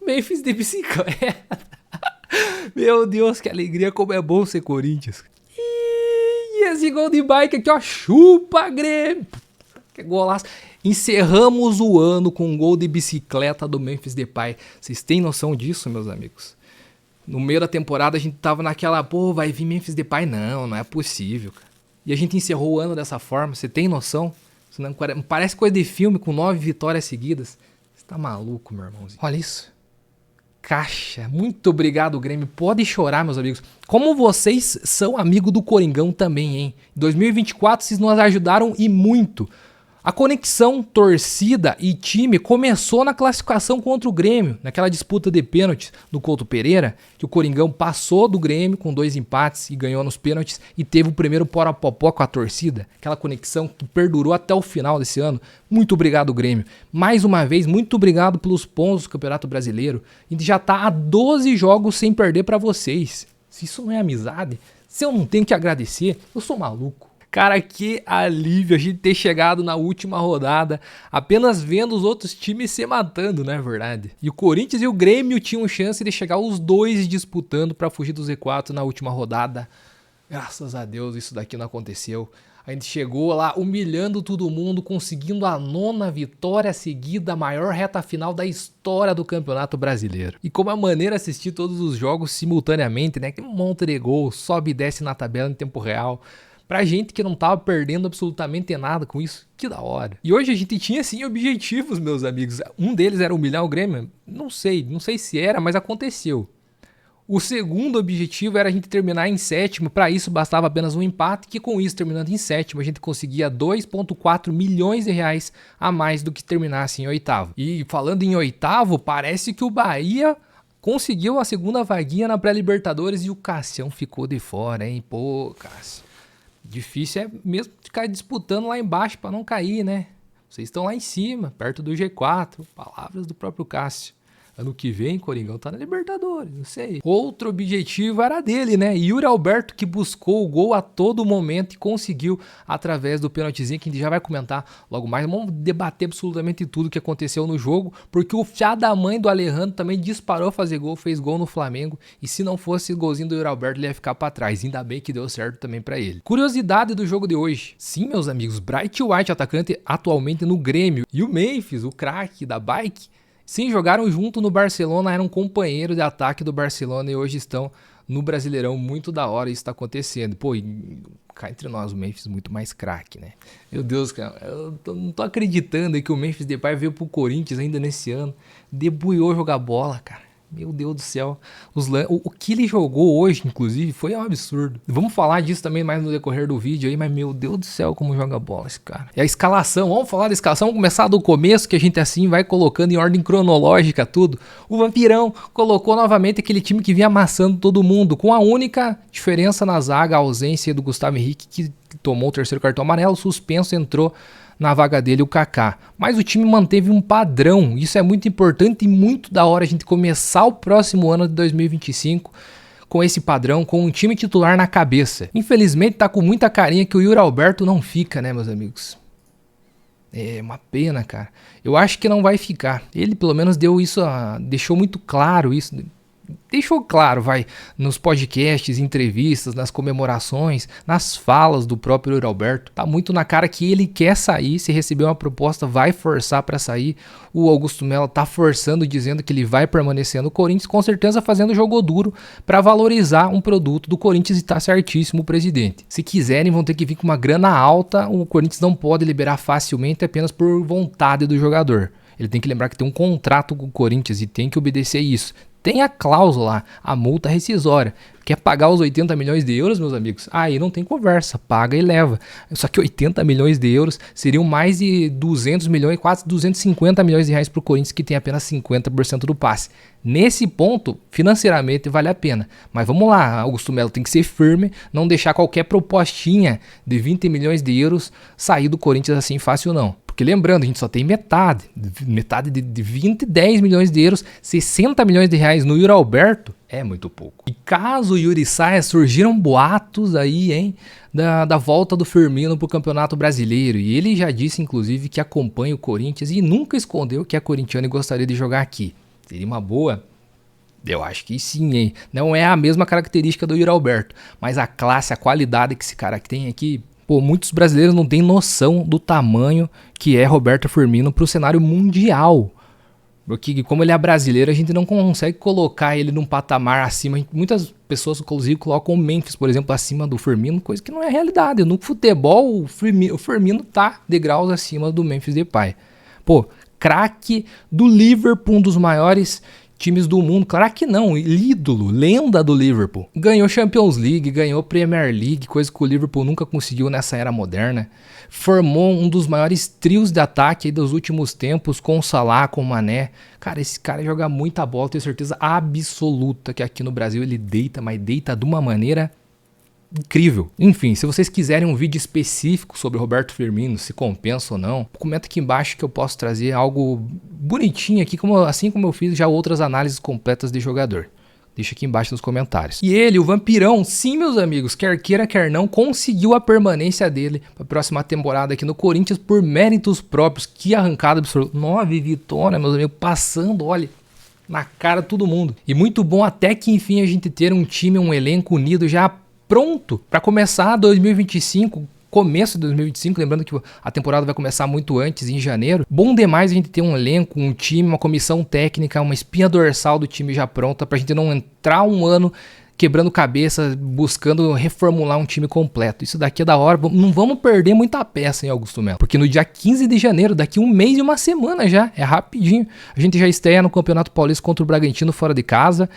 Memphis de bicicleta. Meu Deus, que alegria, como é bom ser Corinthians. E esse gol de bike aqui, ó, chupa, Grêmio. Que golaço. Encerramos o ano com um gol de bicicleta do Memphis Depay. Vocês têm noção disso, meus amigos? No meio da temporada a gente tava naquela, pô, vai vir Memphis Depay? Não é possível, cara. E a gente encerrou o ano dessa forma, você tem noção? Isso não parece coisa de filme com 9 vitórias seguidas. Você tá maluco, meu irmãozinho. Olha isso. Caixa. Muito obrigado, Grêmio. Pode chorar, meus amigos. Como vocês são amigo do Coringão também, hein? Em 2024 vocês nos ajudaram e muito. A conexão torcida e time começou na classificação contra o Grêmio, naquela disputa de pênaltis do Couto Pereira, que o Coringão passou do Grêmio com 2 empates e ganhou nos pênaltis e teve o primeiro porapopó com a torcida, aquela conexão que perdurou até o final desse ano. Muito obrigado, Grêmio. Mais uma vez, muito obrigado pelos pontos do Campeonato Brasileiro. A gente já tá a 12 jogos sem perder para vocês. Se isso não é amizade, se eu não tenho que agradecer, eu sou maluco. Cara, que alívio a gente ter chegado na última rodada apenas vendo os outros times se matando, não é verdade? E o Corinthians e o Grêmio tinham chance de chegar os dois disputando para fugir do Z4 na última rodada. Graças a Deus isso daqui não aconteceu. A gente chegou lá humilhando todo mundo, conseguindo a 9ª vitória seguida, a maior reta final da história do Campeonato Brasileiro. E como é maneiro assistir todos os jogos simultaneamente, né? Que um monte de gol, sobe e desce na tabela em tempo real. Pra gente que não tava perdendo absolutamente nada com isso, que da hora. E hoje a gente tinha sim objetivos, meus amigos. Um deles era humilhar o Grêmio, não sei se era, mas aconteceu. O segundo objetivo era a gente terminar em 7º, para isso bastava apenas um empate, que com isso terminando em 7º a gente conseguia 2,4 milhões de reais a mais do que terminasse em 8º. E falando em 8º, parece que o Bahia conseguiu a segunda vaguinha na pré-Libertadores e o Cassião ficou de fora, hein? Pô, Cássio. Difícil é mesmo ficar disputando lá embaixo para não cair, né? Vocês estão lá em cima, perto do G4. Palavras do próprio Cássio. Ano que vem, Coringão tá na Libertadores, não sei. Outro objetivo era dele, né? Yuri Alberto, que buscou o gol a todo momento e conseguiu através do pênaltizinho, que a gente já vai comentar logo mais. Vamos debater absolutamente tudo que aconteceu no jogo, porque o fiado da mãe do Alejandro também disparou a fazer gol, fez gol no Flamengo, e se não fosse o golzinho do Yuri Alberto, ele ia ficar pra trás. Ainda bem que deu certo também pra ele. Curiosidade do jogo de hoje. Sim, meus amigos, Bright White, atacante atualmente no Grêmio, e o Memphis, o craque da bike, sim, jogaram junto no Barcelona, eram companheiros de ataque do Barcelona e hoje estão no Brasileirão. Muito da hora isso tá acontecendo. Pô, e cá entre nós, o Memphis muito mais craque, né? Meu Deus, cara, não tô acreditando aí que o Memphis Depay veio pro Corinthians ainda nesse ano. Debuiou jogar bola, cara. Meu Deus do céu. O que ele jogou hoje, inclusive, foi um absurdo. Vamos falar disso também mais no decorrer do vídeo aí, mas meu Deus do céu, como joga bola esse cara. E a escalação, vamos falar da escalação, vamos começar do começo, que a gente assim vai colocando em ordem cronológica tudo. O Vampirão colocou novamente aquele time que vinha amassando todo mundo, com a única diferença na zaga, a ausência do Gustavo Henrique, que tomou o 3º cartão amarelo, suspenso, entrou na vaga dele o Kaká. Mas o time manteve um padrão, isso é muito importante e muito da hora a gente começar o próximo ano de 2025 com esse padrão, com um time titular na cabeça. Infelizmente tá com muita carinha que o Yuri Alberto não fica, né, meus amigos? É uma pena, cara. Eu acho que não vai ficar. Ele pelo menos deu isso, deixou muito claro isso. Deixou claro, nos podcasts, entrevistas, nas comemorações, nas falas do próprio Yuri Alberto. Tá muito na cara que ele quer sair, se receber uma proposta, vai forçar para sair. O Augusto Melo tá forçando, dizendo que ele vai permanecer no Corinthians, com certeza fazendo jogo duro para valorizar um produto do Corinthians, e tá certíssimo o presidente. Se quiserem, vão ter que vir com uma grana alta, o Corinthians não pode liberar facilmente apenas por vontade do jogador. Ele tem que lembrar que tem um contrato com o Corinthians e tem que obedecer isso. Tem a cláusula, a multa rescisória. Quer pagar os 80 milhões de euros, meus amigos? Aí não tem conversa, paga e leva. Só que 80 milhões de euros seriam mais de 200 milhões, quase 250 milhões de reais para o Corinthians, que tem apenas 50% do passe. Nesse ponto, financeiramente, vale a pena. Mas vamos lá, Augusto Melo tem que ser firme, não deixar qualquer propostinha de 20 milhões de euros sair do Corinthians assim fácil não. Porque lembrando, a gente só tem metade de 20, 10 milhões de euros, 60 milhões de reais no Yuri Alberto, é muito pouco. E caso o Yuri saia, surgiram boatos aí, hein, da volta do Firmino pro Campeonato Brasileiro. E ele já disse, inclusive, que acompanha o Corinthians e nunca escondeu que é corintiano e gostaria de jogar aqui. Seria uma boa? Eu acho que sim, hein? Não é a mesma característica do Yuri Alberto, mas a classe, a qualidade que esse cara tem aqui... Pô, muitos brasileiros não têm noção do tamanho que é Roberto Firmino pro cenário mundial. Porque como ele é brasileiro, a gente não consegue colocar ele num patamar acima. Muitas pessoas, inclusive, colocam o Memphis, por exemplo, acima do Firmino, coisa que não é realidade. No futebol, o Firmino tá degraus acima do Memphis Depay. Pô, craque do Liverpool, um dos maiores times do mundo. Craque não, ídolo, lenda do Liverpool. Ganhou Champions League, ganhou Premier League, coisa que o Liverpool nunca conseguiu nessa era moderna. Formou um dos maiores trios de ataque aí dos últimos tempos, com o Salah, com o Mané. Cara, esse cara joga muita bola, tenho certeza absoluta que aqui no Brasil ele deita, mas deita de uma maneira incrível. Enfim, se vocês quiserem um vídeo específico sobre Roberto Firmino, se compensa ou não, comenta aqui embaixo que eu posso trazer algo bonitinho aqui, assim como eu fiz já outras análises completas de jogador. Deixa aqui embaixo nos comentários. E ele, o Vampirão, sim, meus amigos, quer queira, quer não, conseguiu a permanência dele para a próxima temporada aqui no Corinthians por méritos próprios. Que arrancada absurda. 9 vitórias, meus amigos, passando, olha, na cara de todo mundo. E muito bom até que enfim a gente ter um time, um elenco unido já pronto para começar 2025, começo de 2025, lembrando que a temporada vai começar muito antes, em janeiro. Bom demais a gente ter um elenco, um time, uma comissão técnica, uma espinha dorsal do time já pronta, pra gente não entrar um ano quebrando cabeça, buscando reformular um time completo. Isso daqui é da hora, não vamos perder muita peça, hein, Augusto Melo? Porque no dia 15 de janeiro, daqui um mês e uma semana já, é rapidinho. A gente já estreia no Campeonato Paulista contra o Bragantino fora de casa.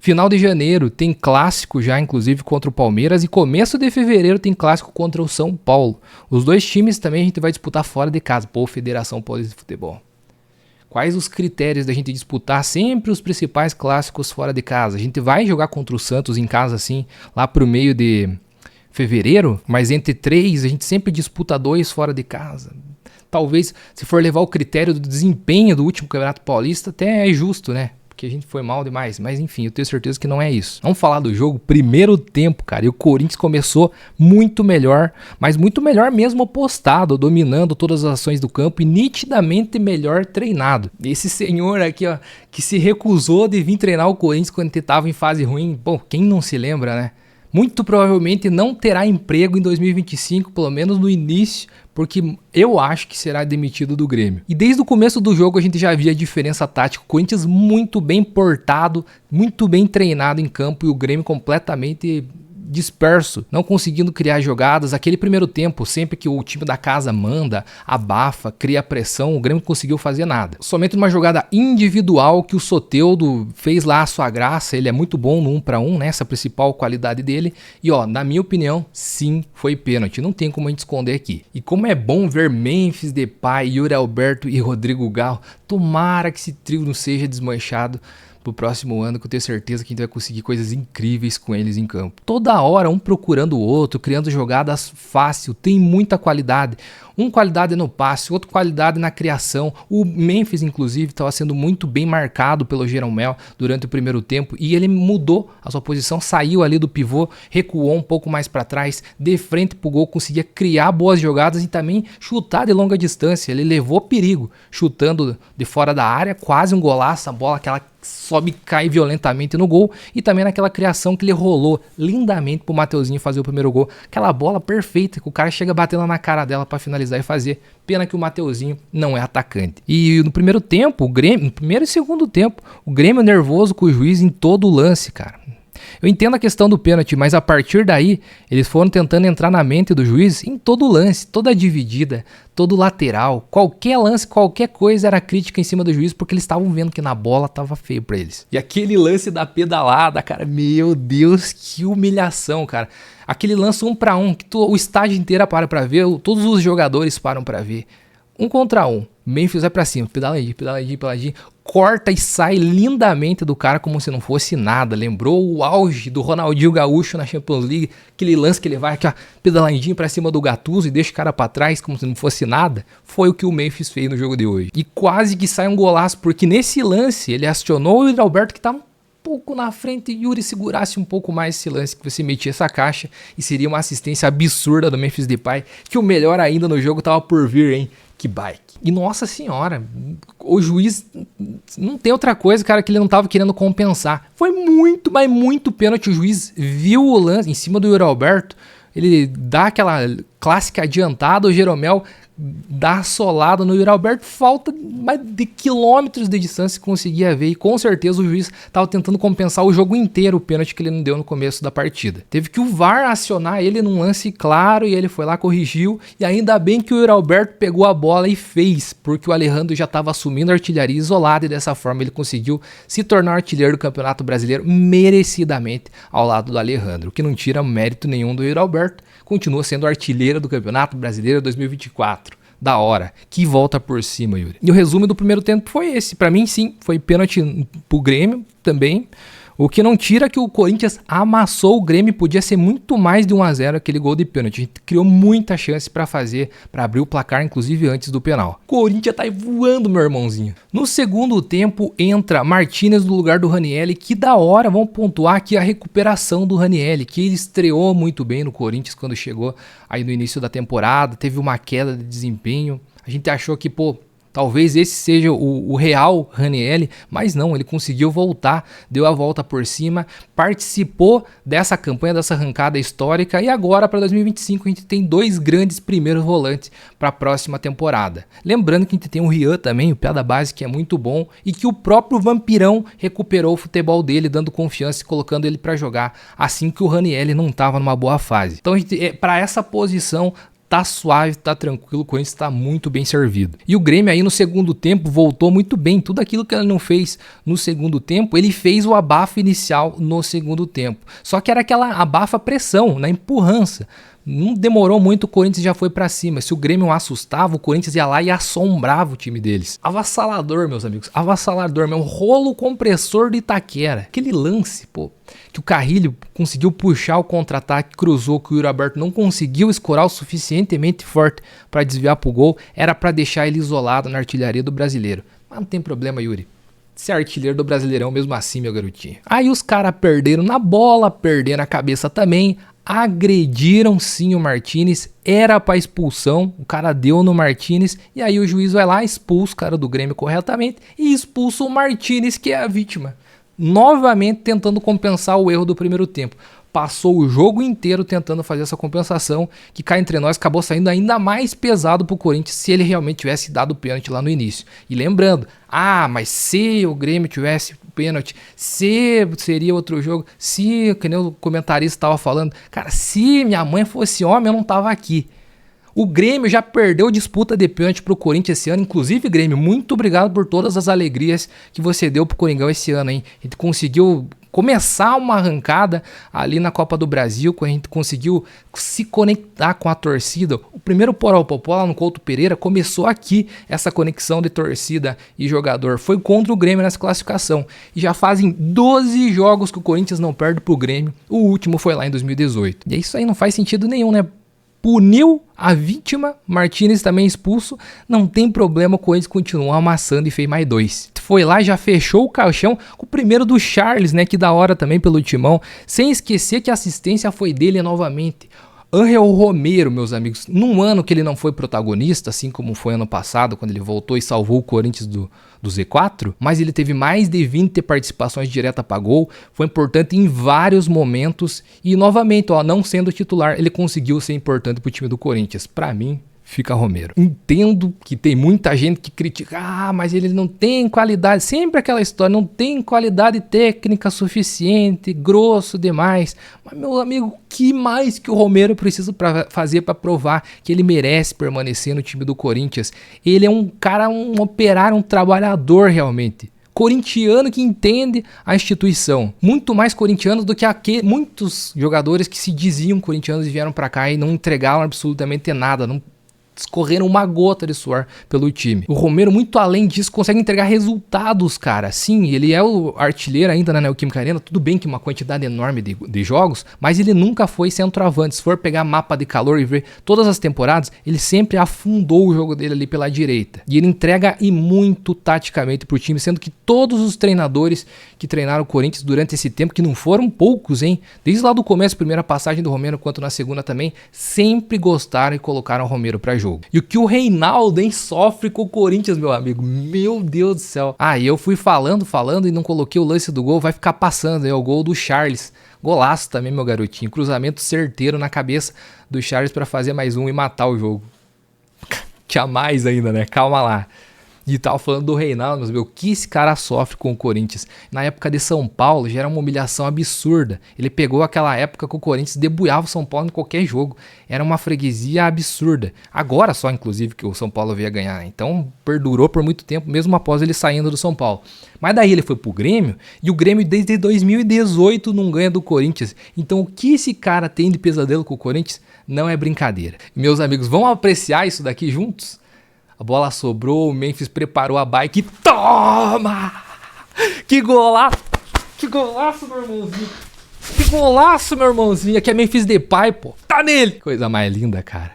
Final de janeiro tem clássico já, inclusive, contra o Palmeiras. E começo de fevereiro tem clássico contra o São Paulo. Os dois times também a gente vai disputar fora de casa. Pô, Federação Paulista de Futebol. Quais os critérios da gente disputar sempre os principais clássicos fora de casa? A gente vai jogar contra o Santos em casa, assim, lá pro meio de fevereiro. Mas entre 3, a gente sempre disputa 2 fora de casa. Talvez, se for levar o critério do desempenho do último Campeonato Paulista, até é justo, né? Porque a gente foi mal demais, mas enfim, eu tenho certeza que não é isso. Vamos falar do jogo, primeiro tempo, cara, e o Corinthians começou muito melhor, mas muito melhor mesmo postado, dominando todas as ações do campo e nitidamente melhor treinado. Esse senhor aqui, ó, que se recusou de vir treinar o Corinthians quando ele tava em fase ruim, bom, quem não se lembra, né? Muito provavelmente não terá emprego em 2025, pelo menos no início, porque eu acho que será demitido do Grêmio. E desde o começo do jogo a gente já via a diferença tática. O Corinthians muito bem portado, muito bem treinado em campo e o Grêmio completamente disperso, não conseguindo criar jogadas. Aquele primeiro tempo, sempre que o time da casa manda, abafa, cria pressão, o Grêmio não conseguiu fazer nada. Somente uma jogada individual que o Soteldo fez lá a sua graça, ele é muito bom no 1 para 1, né? Essa principal qualidade dele. E ó, na minha opinião, sim, foi pênalti, não tem como a gente esconder aqui. E como é bom ver Memphis Depay, Yuri Alberto e Rodrigo Garro, tomara que esse trio não seja desmanchado pro próximo ano, que eu tenho certeza que a gente vai conseguir coisas incríveis com eles em campo. Toda hora, um procurando o outro, criando jogadas fácil, tem muita qualidade. Um qualidade no passe, outro qualidade na criação. O Memphis, inclusive, estava sendo muito bem marcado pelo Jeromel durante o primeiro tempo e ele mudou a sua posição, saiu ali do pivô, recuou um pouco mais para trás, de frente pro gol, conseguia criar boas jogadas e também chutar de longa distância. Ele levou perigo, chutando de fora da área, quase um golaço, a bola aquela sobe e cai violentamente no gol, e também naquela criação que ele rolou lindamente pro Mateuzinho fazer o primeiro gol, aquela bola perfeita que o cara chega batendo na cara dela para finalizar e fazer. Pena que o Mateuzinho não é atacante. E no primeiro tempo, o Grêmio, no primeiro e segundo tempo, o Grêmio nervoso com o juiz em todo o lance, cara. Eu entendo a questão do pênalti, mas a partir daí, eles foram tentando entrar na mente do juiz em todo lance, toda dividida, todo lateral, qualquer lance, qualquer coisa era crítica em cima do juiz, porque eles estavam vendo que na bola tava feio pra eles. E aquele lance da pedalada, cara, meu Deus, que humilhação, cara. Aquele lance 1 para 1, que o estádio inteiro para pra ver, todos os jogadores param pra ver. 1 contra 1, Memphis vai pra cima, pedaladinho, pedaladinho, pedaladinho, corta e sai lindamente do cara como se não fosse nada. Lembrou o auge do Ronaldinho Gaúcho na Champions League, aquele lance que ele vai aqui, ó, pedaladinho pra cima do Gattuso e deixa o cara pra trás como se não fosse nada. Foi o que o Memphis fez no jogo de hoje. E quase que sai um golaço, porque nesse lance ele acionou o Yuri Alberto, que tava um pouco na frente, e Yuri segurasse um pouco mais esse lance, que você metia essa caixa e seria uma assistência absurda do Memphis Depay, que o melhor ainda no jogo tava por vir, hein? Que bike. E nossa senhora, o juiz não tem outra coisa, cara, que ele não tava querendo compensar. Foi muito, mas muito pênalti. O juiz viu o lance em cima do Yuri Alberto. Ele dá aquela clássica adiantada, o Jeromel dá solada no Yuri Alberto, falta mais de quilômetros de distância que conseguia ver, e com certeza o juiz estava tentando compensar o jogo inteiro o pênalti que ele não deu no começo da partida. Teve que o VAR acionar ele num lance claro e ele foi lá, corrigiu, e ainda bem que o Yuri Alberto pegou a bola e fez, porque o Alejandro já estava assumindo a artilharia isolada e dessa forma ele conseguiu se tornar artilheiro do Campeonato Brasileiro merecidamente ao lado do Alejandro, o que não tira mérito nenhum do Yuri Alberto, continua sendo artilheiro do Campeonato Brasileiro 2024. Da hora. Que volta por cima, Yuri. E o resumo do primeiro tempo foi esse. Pra mim, sim, foi pênalti pro Grêmio também. O que não tira que o Corinthians amassou o Grêmio, podia ser muito mais de 1-0 aquele gol de pênalti. A gente criou muita chance pra fazer, pra abrir o placar, inclusive antes do penal. O Corinthians tá aí voando, meu irmãozinho. No segundo tempo entra Martínez no lugar do Ranielli, que da hora, vamos pontuar aqui a recuperação do Ranielli, que ele estreou muito bem no Corinthians quando chegou aí no início da temporada, teve uma queda de desempenho. A gente achou que, talvez esse seja o real Ranielli, mas não, ele conseguiu voltar, deu a volta por cima, participou dessa campanha, dessa arrancada histórica, e agora para 2025 a gente tem 2 grandes primeiros volantes para a próxima temporada. Lembrando que a gente tem o Rian também, o pé da base, que é muito bom, e que o próprio Vampirão recuperou o futebol dele, dando confiança e colocando ele para jogar, assim que o Ranielli não estava numa boa fase. Então, para essa posição, tá suave, tá tranquilo, o Corinthians tá muito bem servido. E o Grêmio aí no segundo tempo voltou muito bem, tudo aquilo que ele não fez no segundo tempo, ele fez o abafa inicial no segundo tempo. Só que era aquela abafa pressão, na empurrança. Não demorou muito, o Corinthians já foi pra cima. Se o Grêmio assustava, o Corinthians ia lá e assombrava o time deles. Avassalador, meus amigos, avassalador, meu rolo compressor de Itaquera. Aquele lance, que o Carrilho conseguiu puxar o contra-ataque, cruzou, que o Yuri Alberto não conseguiu escorar o suficientemente forte para desviar pro gol, era para deixar ele isolado na artilharia do brasileiro. Mas não tem problema, Yuri. Você é artilheiro do Brasileirão mesmo assim, meu garotinho. Aí os caras perderam na bola, perderam a cabeça também, agrediram sim o Martínez, era pra expulsão, o cara deu no Martínez, e aí o juiz vai lá, expulsa o cara do Grêmio corretamente e expulsa o Martínez, que é a vítima. Novamente tentando compensar o erro do primeiro tempo. Passou o jogo inteiro tentando fazer essa compensação, que cá entre nós acabou saindo ainda mais pesado pro Corinthians se ele realmente tivesse dado o pênalti lá no início. E lembrando, mas se o Grêmio tivesse pênalti, se seria outro jogo, se, que nem o comentarista estava falando, cara, se minha mãe fosse homem eu não tava aqui. O Grêmio já perdeu disputa de pênalti pro Corinthians esse ano. Inclusive, Grêmio, muito obrigado por todas as alegrias que você deu pro Coringão esse ano, hein? A gente conseguiu começar uma arrancada ali na Copa do Brasil, quando a gente conseguiu se conectar com a torcida. O primeiro Poropopó lá no Couto Pereira começou aqui, essa conexão de torcida e jogador. Foi contra o Grêmio nessa classificação. E já fazem 12 jogos que o Corinthians não perde pro Grêmio. O último foi lá em 2018. E isso aí não faz sentido nenhum, né? Puniu a vítima, Martínez também expulso, não tem problema, o Corinthians continuou amassando e fez mais 2. Foi lá, já fechou o caixão com o primeiro do Charles, né, que da hora também pelo timão, sem esquecer que a assistência foi dele novamente. Angel Romero, meus amigos, num ano que ele não foi protagonista, assim como foi ano passado, quando ele voltou e salvou o Corinthians do Z4, mas ele teve mais de 20 participações direta para gol, foi importante em vários momentos e novamente, não sendo titular, ele conseguiu ser importante pro time do Corinthians. Para mim, fica Romero. Entendo que tem muita gente que critica, mas ele não tem qualidade, sempre aquela história, não tem qualidade técnica suficiente, grosso demais. Mas, meu amigo, que mais que o Romero precisa fazer para provar que ele merece permanecer no time do Corinthians? Ele é um cara, um operário, um trabalhador realmente. Corintiano que entende a instituição. Muito mais corintiano do que muitos jogadores que se diziam corintianos e vieram para cá e não entregaram absolutamente nada, não escorreram uma gota de suor pelo time. O Romero, muito além disso, consegue entregar resultados, cara. Sim, ele é o artilheiro ainda na Neoquímica Arena, tudo bem que uma quantidade enorme de jogos, mas ele nunca foi centroavante. Se for pegar mapa de calor e ver todas as temporadas, ele sempre afundou o jogo dele ali pela direita. E ele entrega e muito taticamente pro time, sendo que todos os treinadores que treinaram o Corinthians durante esse tempo, que não foram poucos, hein? Desde lá do começo, primeira passagem do Romero, quanto na segunda também, sempre gostaram e colocaram o Romero pra jogar. jogo. E o que o Reinaldo, hein, sofre com o Corinthians, meu amigo. Meu Deus do céu. Ah, e eu fui falando e não coloquei o lance do gol. Vai ficar passando, é o gol do Charles. Golaço também, meu garotinho. Cruzamento certeiro na cabeça do Charles pra fazer mais um e matar o jogo. Tinha mais ainda, né? Calma lá. E tava falando do Reinaldo, mas o que esse cara sofre com o Corinthians? Na época de São Paulo já era uma humilhação absurda. Ele pegou aquela época que o Corinthians debulhava o São Paulo em qualquer jogo. Era uma freguesia absurda. Agora só, inclusive, que o São Paulo veio a ganhar. Então perdurou por muito tempo, mesmo após ele saindo do São Paulo. Mas daí ele foi pro Grêmio, e o Grêmio desde 2018 não ganha do Corinthians. Então o que esse cara tem de pesadelo com o Corinthians não é brincadeira. Meus amigos, vamos apreciar isso daqui juntos? A bola sobrou, o Memphis preparou a bike. Toma! Que golaço! Que golaço, meu irmãozinho! Que golaço, meu irmãozinho! Aqui é Memphis Depay, pô! Tá nele! Coisa mais linda, cara.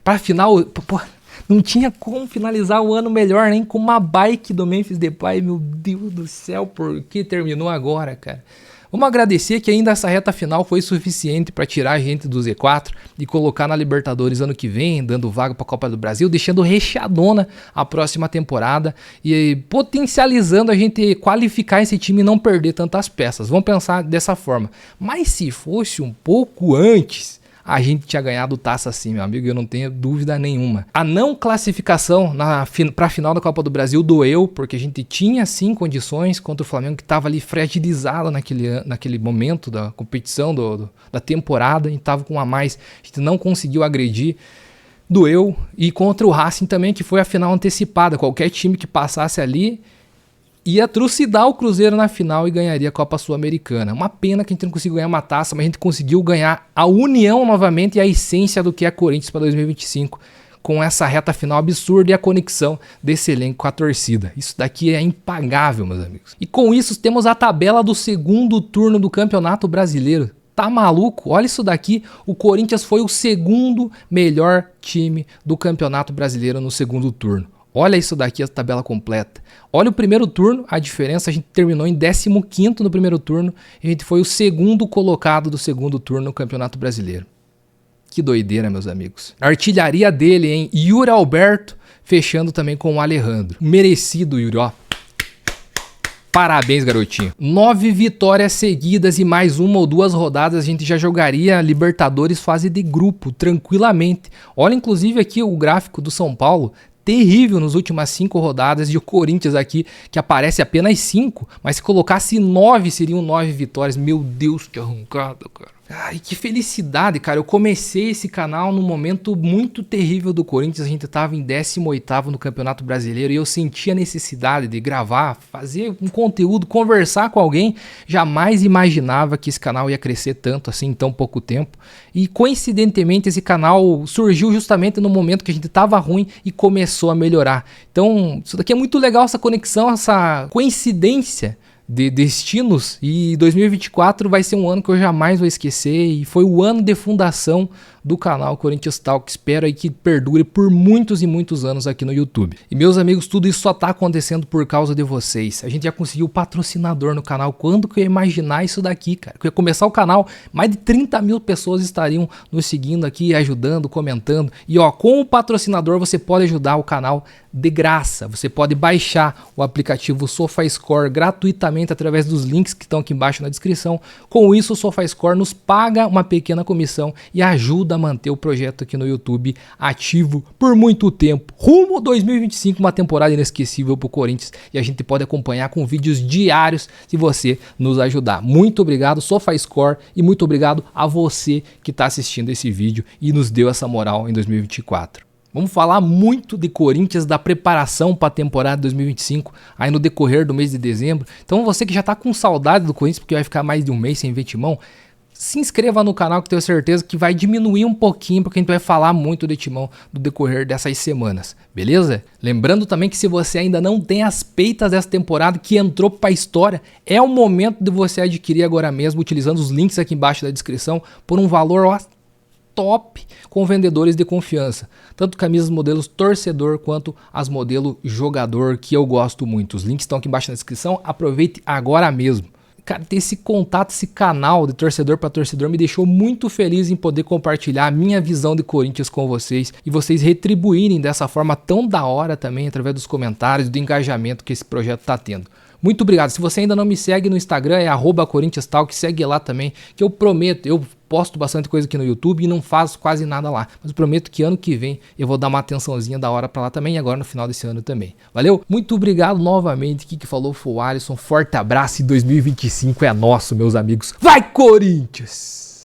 Pra final... Pô, não tinha como finalizar o ano melhor, nem com uma bike do Memphis Depay. Meu Deus do céu, por que terminou agora, cara? Vamos agradecer que ainda essa reta final foi suficiente para tirar a gente do Z4 e colocar na Libertadores ano que vem, dando vaga para a Copa do Brasil, deixando recheadona a próxima temporada e potencializando a gente qualificar esse time e não perder tantas peças. Vamos pensar dessa forma. Mas se fosse um pouco antes, a gente tinha ganhado taça sim, meu amigo, eu não tenho dúvida nenhuma. A não classificação para a final da Copa do Brasil doeu, porque a gente tinha sim condições contra o Flamengo, que estava ali fragilizado naquele momento da competição, da temporada, e estava com um a mais, a gente não conseguiu agredir. Doeu. E contra o Racing também, que foi a final antecipada. Qualquer time que passasse ali ia trucidar o Cruzeiro na final e ganharia a Copa Sul-Americana. Uma pena que a gente não conseguiu ganhar uma taça, mas a gente conseguiu ganhar a união novamente e a essência do que é Corinthians para 2025, com essa reta final absurda e a conexão desse elenco com a torcida. Isso daqui é impagável, meus amigos. E com isso temos a tabela do segundo turno do Campeonato Brasileiro. Tá maluco? Olha isso daqui. O Corinthians foi o segundo melhor time do Campeonato Brasileiro no segundo turno. Olha isso daqui, a tabela completa. Olha o primeiro turno, a diferença, a gente terminou em 15º no primeiro turno e a gente foi o segundo colocado do segundo turno no Campeonato Brasileiro. Que doideira, meus amigos. A artilharia dele, hein? Yuri Alberto, fechando também com o Alejandro. Merecido, Yuri, ó. Parabéns, garotinho. 9 vitórias seguidas e mais uma ou duas rodadas a gente já jogaria Libertadores fase de grupo, tranquilamente. Olha, inclusive, aqui o gráfico do São Paulo. Terrível nas últimas 5 rodadas, e o Corinthians aqui, que aparece apenas 5, mas se colocasse 9, seriam 9 vitórias. Meu Deus, que arrancada, cara. Ai, que felicidade, cara. Eu comecei esse canal num momento muito terrível do Corinthians. A gente tava em 18º no Campeonato Brasileiro e eu senti a necessidade de gravar, fazer um conteúdo, conversar com alguém. Jamais imaginava que esse canal ia crescer tanto assim em tão pouco tempo. E coincidentemente esse canal surgiu justamente no momento que a gente tava ruim e começou a melhorar. Então isso daqui é muito legal, essa conexão, essa coincidência de destinos, e 2024 vai ser um ano que eu jamais vou esquecer, e foi o ano de fundação do canal Corinthians Talk. Espero aí que perdure por muitos e muitos anos aqui no YouTube. E meus amigos, tudo isso só tá acontecendo por causa de vocês. A gente já conseguiu patrocinador no canal. Quando que eu ia imaginar isso daqui, cara? Que eu ia começar o canal, mais de 30 mil pessoas estariam nos seguindo aqui, ajudando, comentando. E ó, com o patrocinador você pode ajudar o canal de graça. Você pode baixar o aplicativo SofaScore gratuitamente através dos links que estão aqui embaixo na descrição. Com isso, o SofaScore nos paga uma pequena comissão e ajuda a manter o projeto aqui no YouTube ativo por muito tempo. Rumo 2025, uma temporada inesquecível pro Corinthians, e a gente pode acompanhar com vídeos diários se você nos ajudar. Muito obrigado, SofaScore, e muito obrigado a você que está assistindo esse vídeo e nos deu essa moral em 2024. Vamos falar muito de Corinthians, da preparação para a temporada 2025, aí no decorrer do mês de dezembro. Então você que já está com saudade do Corinthians, porque vai ficar mais de um mês sem ver Timão, se inscreva no canal que eu tenho certeza que vai diminuir um pouquinho, porque a gente vai falar muito de Timão no decorrer dessas semanas, beleza? Lembrando também que se você ainda não tem as peitas dessa temporada que entrou para a história, é o momento de você adquirir agora mesmo, utilizando os links aqui embaixo da descrição, por um valor, ó, top, com vendedores de confiança, tanto camisas modelos torcedor quanto as modelo jogador, que eu gosto muito. Os links estão aqui embaixo na descrição, aproveite agora mesmo. cara, ter esse contato, esse canal de torcedor para torcedor me deixou muito feliz em poder compartilhar a minha visão de Corinthians com vocês e vocês retribuírem dessa forma tão da hora também através dos comentários, do engajamento que esse projeto tá tendo. Muito obrigado. Se você ainda não me segue no Instagram, é @CorinthiansTalk, segue lá também, que eu prometo, eu posto bastante coisa aqui no YouTube e não faço quase nada lá. Mas eu prometo que ano que vem eu vou dar uma atençãozinha da hora pra lá também e agora no final desse ano também. Valeu? Muito obrigado novamente. Aqui que falou foi o Alisson. Forte abraço e 2025 é nosso, meus amigos. Vai, Corinthians!